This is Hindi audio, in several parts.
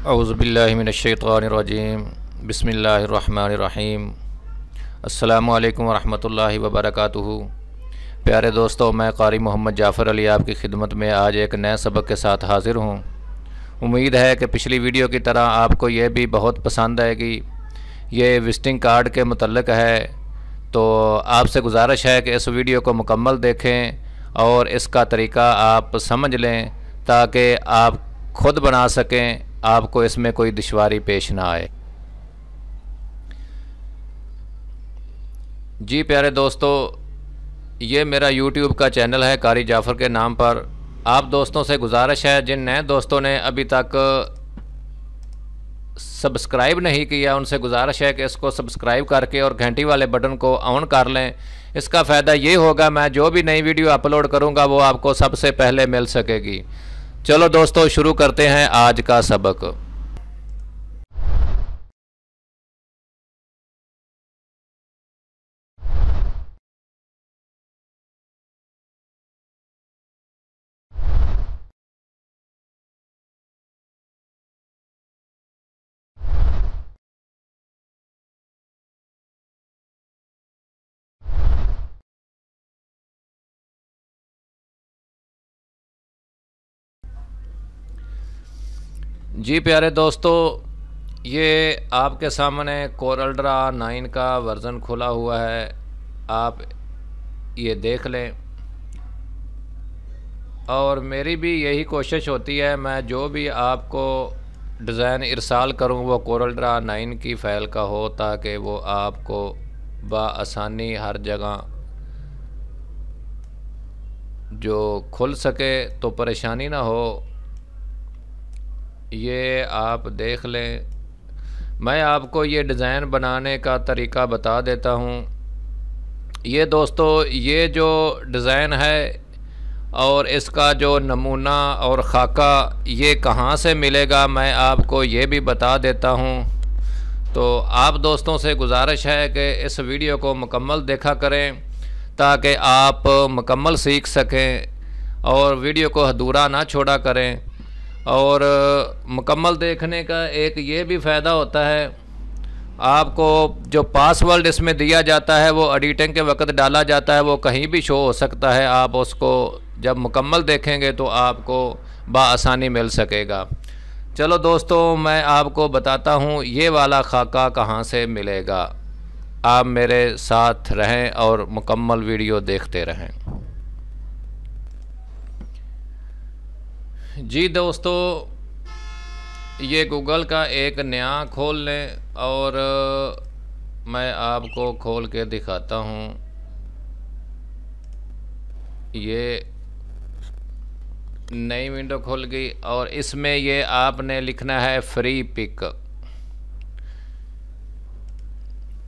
औज़ुबिल्लाहिमिनश्शैतानिर्रजीम बिस्मिल्लाहिर्रहमानिर्रहीम। अस्सलामु अलैकुम वरहमतुल्लाहि वबरकातुहू। प्यारे दोस्तों, मैं क़ारी मोहम्मद जाफ़र अली आपकी खिदमत में आज एक नए सबक के साथ हाज़िर हूँ। उम्मीद है कि पिछली वीडियो की तरह आपको ये भी बहुत पसंद आएगी। ये विज़िटिंग कार्ड के मुतल्लिक़ है, तो आपसे गुजारिश है कि इस वीडियो को मुकम्मल देखें और इसका तरीक़ा आप समझ लें ताकि आप ख़ुद बना सकें, आपको इसमें कोई दुश्वारी पेश ना आए। जी प्यारे दोस्तों, ये मेरा YouTube का चैनल है क़ारी जाफ़र के नाम पर। आप दोस्तों से गुजारिश है, जिन नए दोस्तों ने अभी तक सब्सक्राइब नहीं किया, उनसे गुजारिश है कि इसको सब्सक्राइब करके और घंटी वाले बटन को ऑन कर लें। इसका फ़ायदा ये होगा, मैं जो भी नई वीडियो अपलोड करूँगा वो आपको सबसे पहले मिल सकेगी। चलो दोस्तों, शुरू करते हैं आज का सबक। जी प्यारे दोस्तों, ये आपके सामने कोरल ड्रा 9 का वर्ज़न खुला हुआ है, आप ये देख लें। और मेरी भी यही कोशिश होती है, मैं जो भी आपको डिज़ाइन इरसाल करूं वो कोरल ड्रा 9 की फ़ाइल का हो, ताकि वो आपको बआसानी हर जगह जो खुल सके, तो परेशानी ना हो। ये आप देख लें। मैं आपको ये डिज़ाइन बनाने का तरीक़ा बता देता हूँ। ये दोस्तों, ये जो डिज़ाइन है और इसका जो नमूना और खाका ये कहाँ से मिलेगा, मैं आपको ये भी बता देता हूँ। तो आप दोस्तों से गुजारिश है कि इस वीडियो को मुकम्मल देखा करें ताकि आप मुकम्मल सीख सकें और वीडियो को अधूरा ना छोड़ा करें। और मुकम्मल देखने का एक ये भी फ़ायदा होता है, आपको जो पासवर्ड इसमें दिया जाता है वो एडिटिंग के वक्त डाला जाता है, वो कहीं भी शो हो सकता है। आप उसको जब मुकम्मल देखेंगे तो आपको बआसानी मिल सकेगा। चलो दोस्तों, मैं आपको बताता हूँ ये वाला खाका कहाँ से मिलेगा। आप मेरे साथ रहें और मुकम्मल वीडियो देखते रहें। जी दोस्तों, ये गूगल का एक नया खोल लें और मैं आपको खोल के दिखाता हूँ। ये नई विंडो खुल गई और इसमें ये आपने लिखना है फ्री पिक।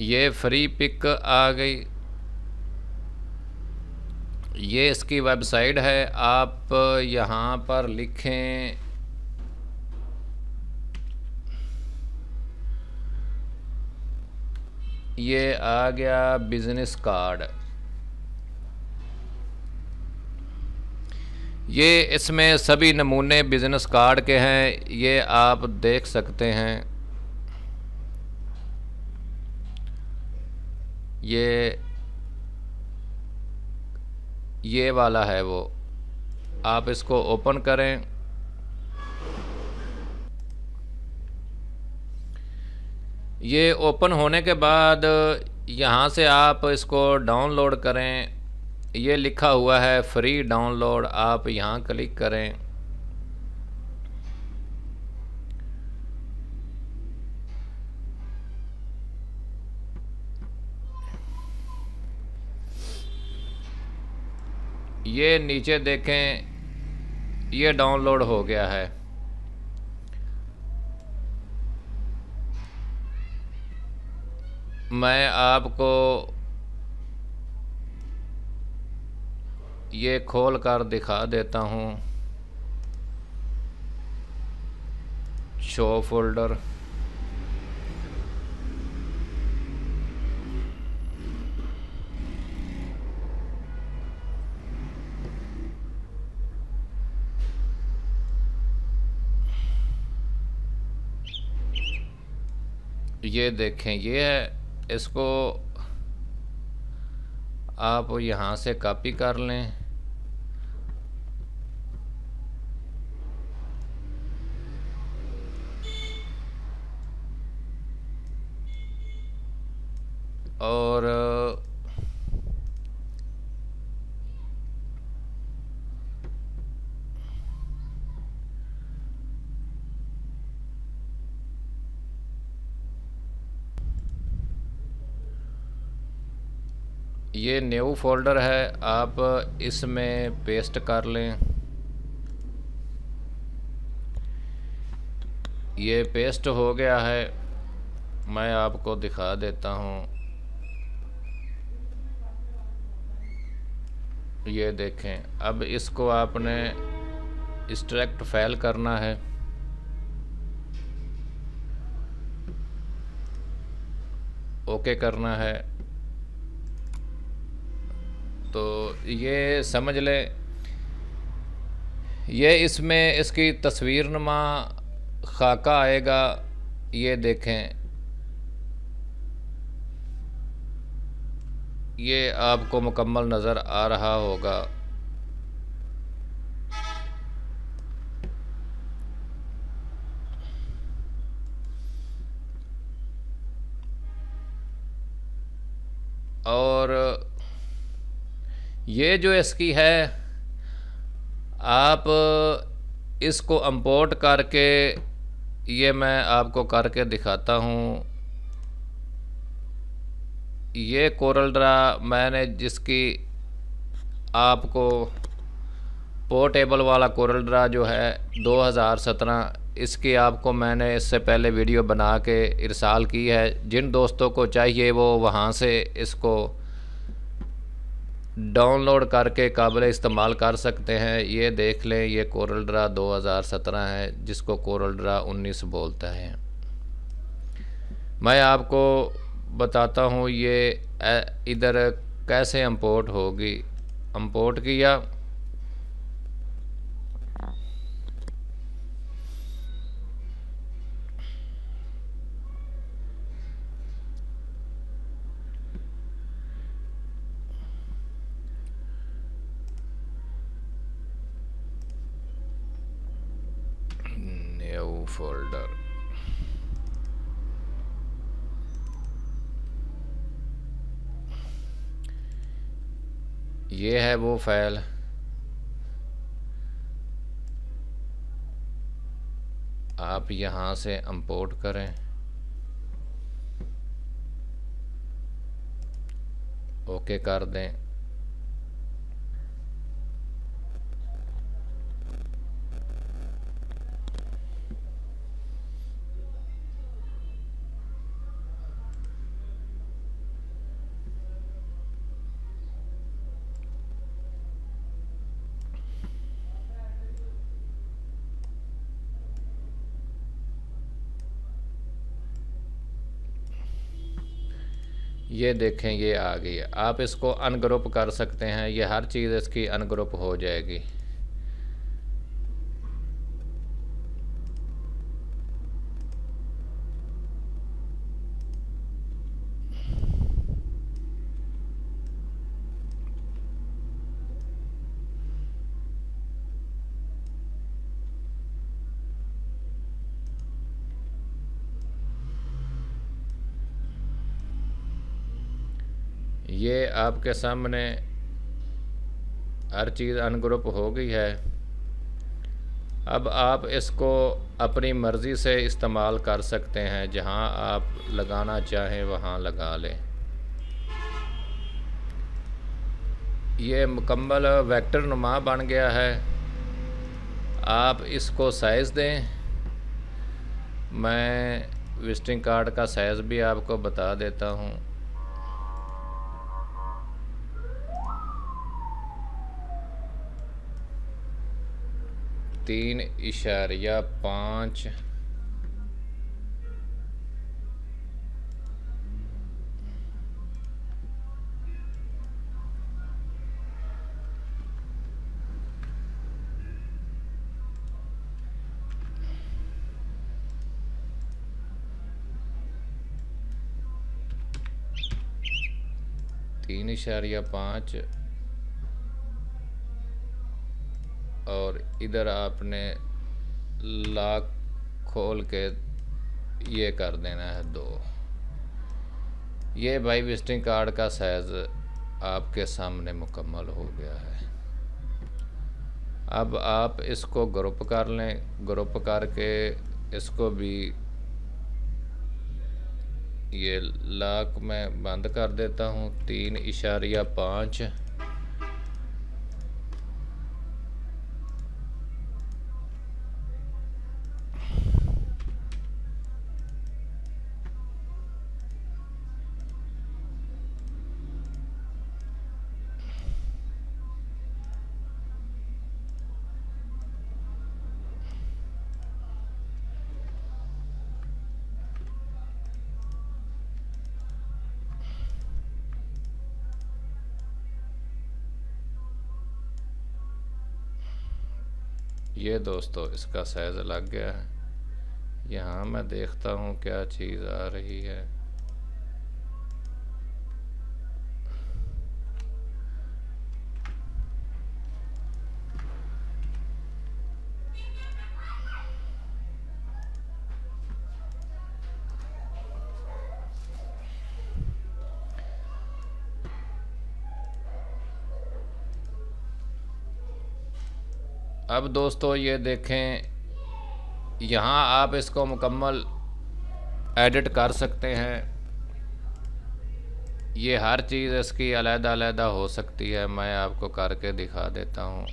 ये फ्री पिक आ गई। ये इसकी वेबसाइट है। आप यहाँ पर लिखें ये आ गया बिज़नेस कार्ड। ये इसमें सभी नमूने बिज़नेस कार्ड के हैं, ये आप देख सकते हैं। ये वाला है वो। आप इसको ओपन करें। ये ओपन होने के बाद यहाँ से आप इसको डाउनलोड करें। ये लिखा हुआ है फ्री डाउनलोड, आप यहाँ क्लिक करें। ये नीचे देखें, ये डाउनलोड हो गया है। मैं आपको ये खोल कर दिखा देता हूँ। शो फोल्डर, ये देखें, ये है। इसको आप यहाँ से कॉपी कर लें और ये न्यू फोल्डर है, आप इसमें पेस्ट कर लें। ये पेस्ट हो गया है, मैं आपको दिखा देता हूँ। ये देखें, अब इसको आपने एक्सट्रैक्ट फाइल करना है। ओके करना है। तो ये समझ लें, ये इसमें इसकी तस्वीरनुमा खाका आएगा। ये देखें, ये आपको मुकम्मल नज़र आ रहा होगा। और ये जो इसकी है, आप इसको इंपोर्ट करके, ये मैं आपको करके दिखाता हूँ। ये कोरल ड्रा मैंने जिसकी आपको पोर्टेबल वाला कोरल ड्रा जो है 2017, इसकी आपको मैंने इससे पहले वीडियो बना के इरसाल की है। जिन दोस्तों को चाहिए वो वहाँ से इसको डाउनलोड करके काबिल इस्तेमाल कर सकते हैं। ये देख लें, ये कोरल ड्रा 2017 है, जिसको कोरल ड्रा 19 बोलता है। मैं आपको बताता हूँ ये इधर कैसे इंपोर्ट होगी। इंपोर्ट किया, न्यू फोल्डर, ये है वो फाइल। आप यहाँ से इंपोर्ट करें। ओके कर दें। ये देखें, ये आ गई है। आप इसको अनग्रुप कर सकते हैं, ये हर चीज़ इसकी अनग्रुप हो जाएगी। ये आपके सामने हर चीज़ अनग्रुप हो गई है। अब आप इसको अपनी मर्ज़ी से इस्तेमाल कर सकते हैं, जहां आप लगाना चाहें वहां लगा लें। ये मुकम्मल वेक्टर नुमा बन गया है। आप इसको साइज़ दें। मैं विजिटिंग कार्ड का साइज़ भी आपको बता देता हूँ। 3.5। 3.5 और इधर आपने लॉक खोल के ये कर देना है 2। ये भाई विजिटिंग कार्ड का साइज़ आपके सामने मुकम्मल हो गया है। अब आप इसको ग्रुप कर लें, ग्रुप करके इसको भी ये लॉक में बंद कर देता हूँ। 3.5 ये दोस्तों इसका साइज़ लग गया है। यहाँ मैं देखता हूँ क्या चीज़ आ रही है। अब दोस्तों ये देखें, यहाँ आप इसको मुकम्मल एडिट कर सकते हैं। ये हर चीज़ इसकी अलग-अलग हो सकती है। मैं आपको करके दिखा देता हूँ।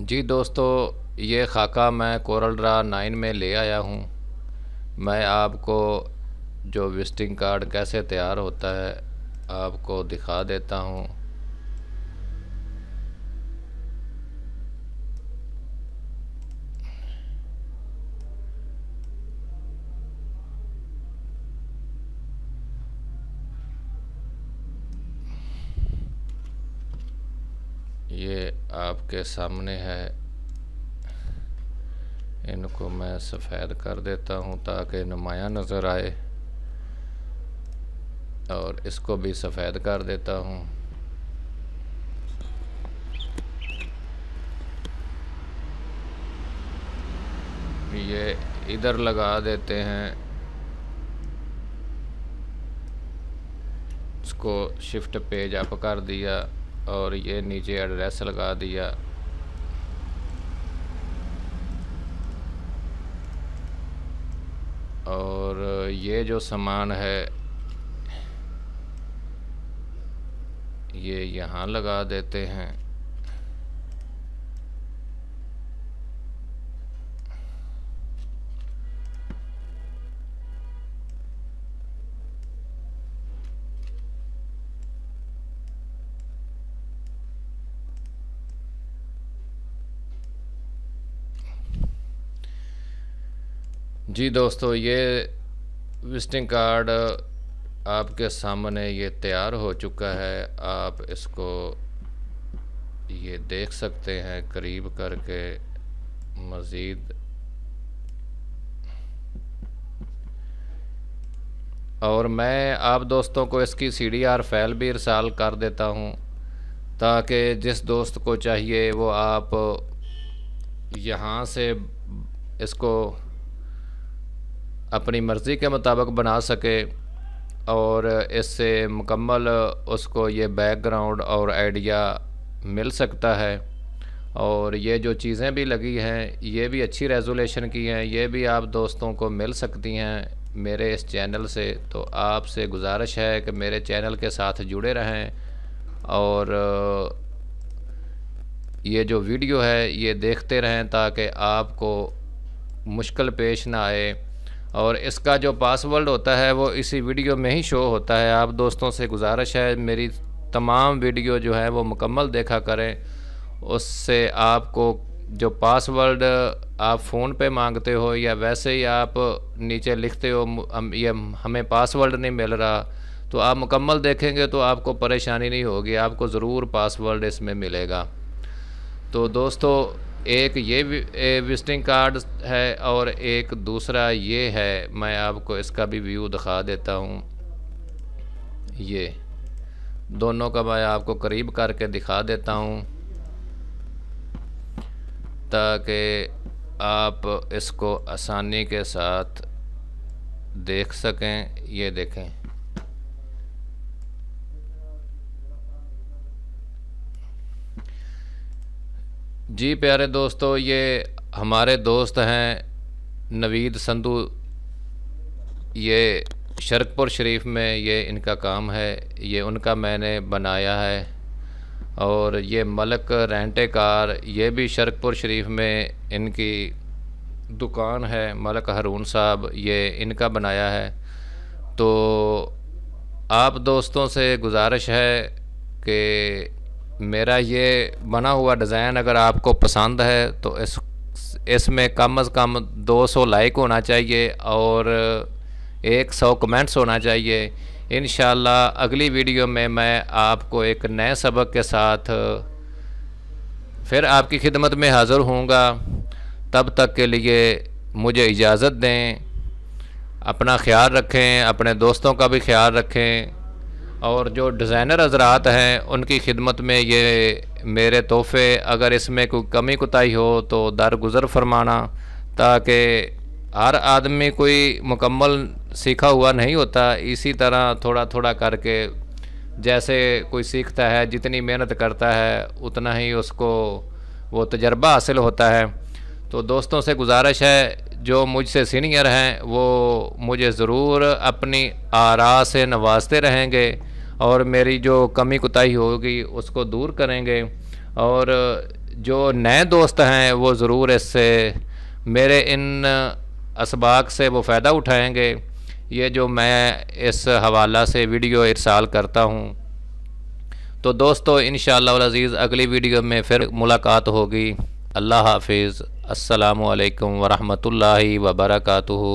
जी दोस्तों, ये खाका मैं कोरल ड्रा 9 में ले आया हूँ। मैं आपको जो विजिटिंग कार्ड कैसे तैयार होता है आपको दिखा देता हूँ। ये आपके सामने है। इनको मैं सफ़ेद कर देता हूँ ताकि नुमायाँ नज़र आए, और इसको भी सफ़ेद कर देता हूँ। ये इधर लगा देते हैं। इसको शिफ्ट पेज अप कर दिया और ये नीचे एड्रेस लगा दिया। और ये जो सामान है ये यहाँ लगा देते हैं। जी दोस्तों, ये विजिटिंग कार्ड आपके सामने ये तैयार हो चुका है। आप इसको ये देख सकते हैं करीब करके मज़ीद। और मैं आप दोस्तों को इसकी CDR फाइल भी इरसाल कर देता हूँ ताकि जिस दोस्त को चाहिए वो आप यहाँ से इसको अपनी मर्ज़ी के मुताबिक बना सके और इससे मुकम्मल उसको ये बैकग्राउंड और आइडिया मिल सकता है। और ये जो चीज़ें भी लगी हैं ये भी अच्छी रेजोल्यूशन की हैं, ये भी आप दोस्तों को मिल सकती हैं मेरे इस चैनल से। तो आपसे गुजारिश है कि मेरे चैनल के साथ जुड़े रहें और ये जो वीडियो है ये देखते रहें ताकि आपको मुश्किल पेश ना आए। और इसका जो पासवर्ड होता है वो इसी वीडियो में ही शो होता है। आप दोस्तों से गुजारिश है मेरी तमाम वीडियो जो है वो मुकम्मल देखा करें, उससे आपको जो पासवर्ड आप फ़ोन पे मांगते हो या वैसे ही आप नीचे लिखते हो हमें पासवर्ड नहीं मिल रहा, तो आप मुकम्मल देखेंगे तो आपको परेशानी नहीं होगी, आपको ज़रूर पासवर्ड इसमें मिलेगा। तो दोस्तों एक ये विजिटिंग कार्ड है और एक दूसरा ये है, मैं आपको इसका भी व्यू दिखा देता हूँ। ये दोनों का मैं आपको करीब करके दिखा देता हूँ ताकि आप इसको आसानी के साथ देख सकें। ये देखें, जी प्यारे दोस्तों, ये हमारे दोस्त हैं नवीद संधू, ये शरकपुर शरीफ में ये इनका काम है, ये उनका मैंने बनाया है। और ये मलक रेंटे कार, ये भी शरकपुर शरीफ में इनकी दुकान है, मलक हारून साहब, ये इनका बनाया है। तो आप दोस्तों से गुजारिश है कि मेरा ये बना हुआ डिज़ाइन अगर आपको पसंद है तो इसमें कम से कम 200 लाइक होना चाहिए और 100 कमेंट्स होना चाहिए। इंशाल्लाह अगली वीडियो में मैं आपको एक नए सबक के साथ फिर आपकी खिदमत में हाज़िर होऊंगा। तब तक के लिए मुझे इजाज़त दें, अपना ख्याल रखें, अपने दोस्तों का भी ख्याल रखें। और जो डिज़ाइनर हज़रात हैं उनकी खिदमत में ये मेरे तोहफ़े, अगर इसमें कोई कमी कोताही हो तो दरगुज़र फरमाना, ताकि हर आदमी कोई मुकम्मल सीखा हुआ नहीं होता। इसी तरह थोड़ा थोड़ा करके जैसे कोई सीखता है, जितनी मेहनत करता है उतना ही उसको वो तजर्बा हासिल होता है। तो दोस्तों से गुजारिश है जो मुझसे सीनियर हैं वो मुझे ज़रूर अपनी आरा से नवाजते रहेंगे और मेरी जो कमी कोताही होगी उसको दूर करेंगे। और जो नए दोस्त हैं वो ज़रूर इससे मेरे इन असबाक से वो फ़ायदा उठाएंगे, ये जो मैं इस हवाला से वीडियो इरसाल करता हूँ। तो दोस्तों इंशाअल्लाह अज़ीज़ अगली वीडियो में फिर मुलाकात होगी। अल्लाह हाफिज़। अस्सलामु अलैकुम वरहमतुल्लाहि वबरकातुहू।